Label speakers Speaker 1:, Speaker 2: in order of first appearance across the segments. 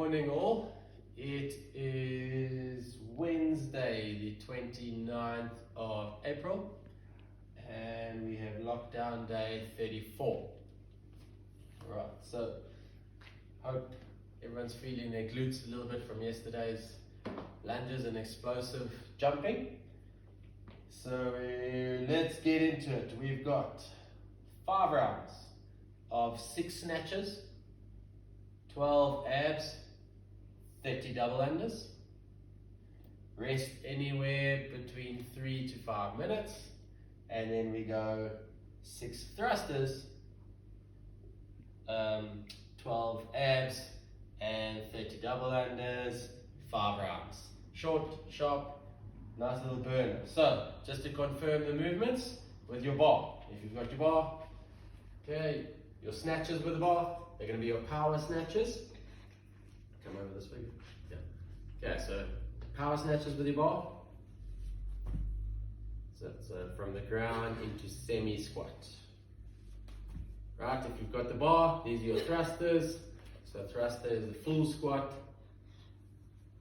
Speaker 1: morning all. It is Wednesday the 29th of April and we have lockdown day 34. Right, so hope everyone's feeling their glutes a little bit from yesterday's lunges and explosive jumping. So let's get into it. We've got 5 rounds of 6 snatches, 12 abs, 30 double unders. Rest anywhere between 3 to 5 minutes, and then we go 6 thrusters, 12 abs, and 30 double unders, 5 rounds. Short, sharp, nice little burner. So, just to confirm the movements with your bar. If you've got your bar, okay, your snatches with the bar, they're going to be your power snatches. Come over this way. Yeah. Okay, so power snatches with your bar. So from the ground into semi squat. Right, if you've got the bar, these are your thrusters. So thruster is the full squat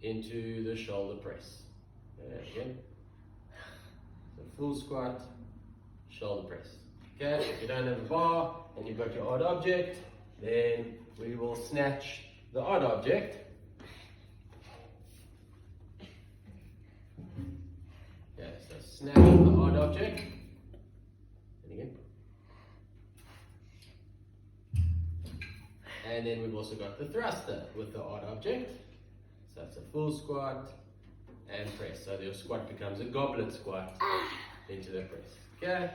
Speaker 1: into the shoulder press. Again. So full squat, shoulder press. Okay, if you don't have a bar and you've got your odd object, then we will snatch the odd object. Okay, so snatch the odd object. And again. And then we've also got the thruster with the odd object. So it's a full squat and press. So your squat becomes a goblet squat into the press. Okay.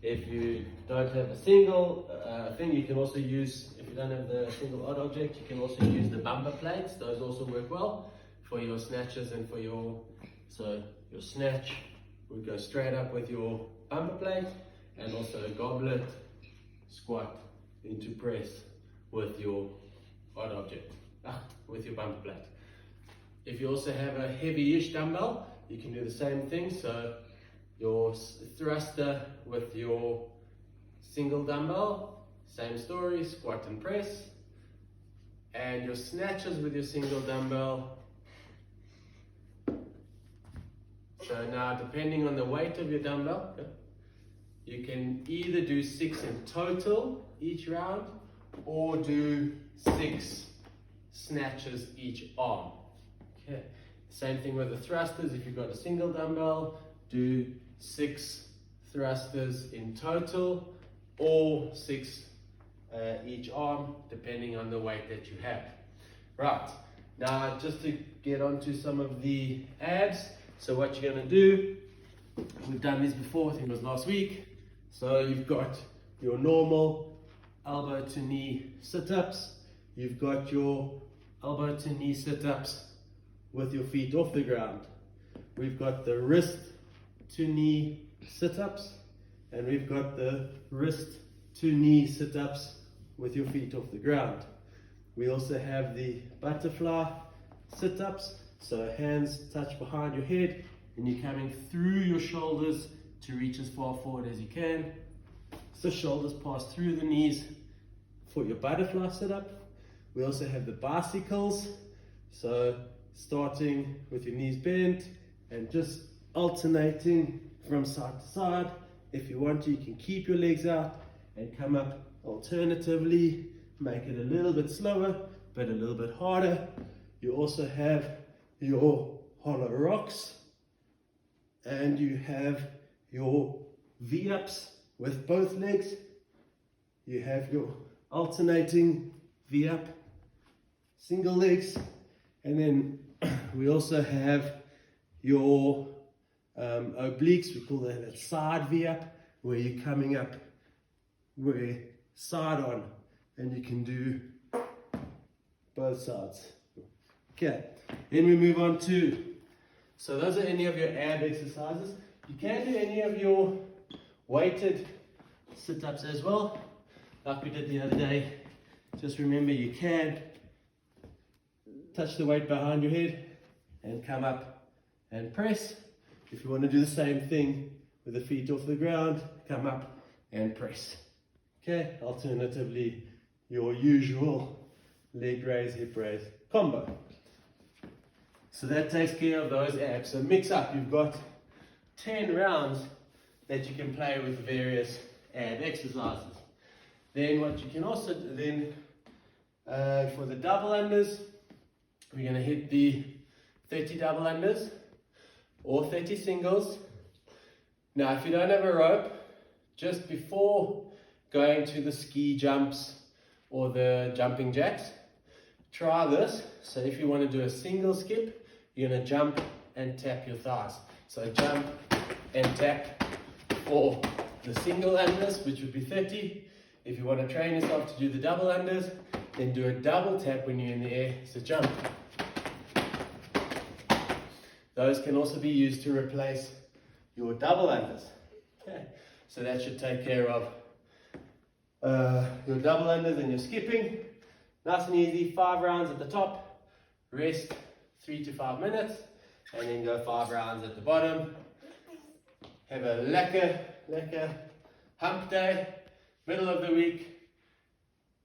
Speaker 1: If you don't have a single thing, you can also use, if you don't have the single odd object, you can also use the bumper plates. Those also work well for your snatches and for your, so your snatch would go straight up with your bumper plate, and also a goblet squat into press with your odd object, with your bumper plate. If you also have a heavy-ish dumbbell, you can do the same thing. So your thruster with your single dumbbell, same story, squat and press. And your snatches with your single dumbbell. So now, depending on the weight of your dumbbell, you can either do 6 in total each round, or do 6 snatches each arm. Okay. Same thing with the thrusters. If you've got a single dumbbell, do 6 thrusters in total, or 6 each arm, depending on the weight that you have. Right, now just to get onto some of the abs. So what you're going to do, we've done this before, I think it was last week. So you've got your normal elbow to knee sit-ups. You've got your elbow to knee sit-ups with your feet off the ground. We've got the wrist to knee sit-ups, and we've got the wrist to knee sit-ups with your feet off the ground. We also have the butterfly sit-ups, so hands touch behind your head and you're coming through your shoulders to reach as far forward as you can. So shoulders pass through the knees for your butterfly sit-up. We also have the bicycles, so starting with your knees bent and just alternating from side to side. If you want to, you can keep your legs out and come up. Alternatively, make it a little bit slower but a little bit harder. You also have your hollow rocks, and you have your V-ups with both legs. You have your alternating V-up, single legs, and then we also have your obliques. We call that side V-up, where you're coming up, where side on, and you can do both sides. Okay, then we move on to, so those are any of your ab exercises. You can do any of your weighted sit-ups as well, like we did the other day. Just remember, you can touch the weight behind your head and come up and press. If you want to do the same thing with the feet off the ground, come up and press. Okay, alternatively, your usual leg raise, hip raise combo. So that takes care of those abs. So mix up, you've got 10 rounds that you can play with various ab exercises. Then what you can also do for the double unders, we're going to hit the 30 double unders or 30 singles. Now if you don't have a rope, just before going to the ski jumps or the jumping jacks, try this. So if you want to do a single skip, you're going to jump and tap your thighs. So jump and tap for the single unders, which would be 30. If you want to train yourself to do the double unders, then do a double tap when you're in the air, so jump. Those can also be used to replace your double unders. Okay, so that should take care of your double unders and your skipping. Nice and easy, 5 rounds at the top, rest 3 to 5 minutes, and then go 5 rounds at the bottom. Have a lekker hump day, middle of the week,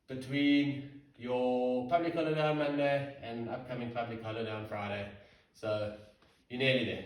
Speaker 1: between your public holiday on Monday and upcoming public holiday on Friday. So you're nearly there.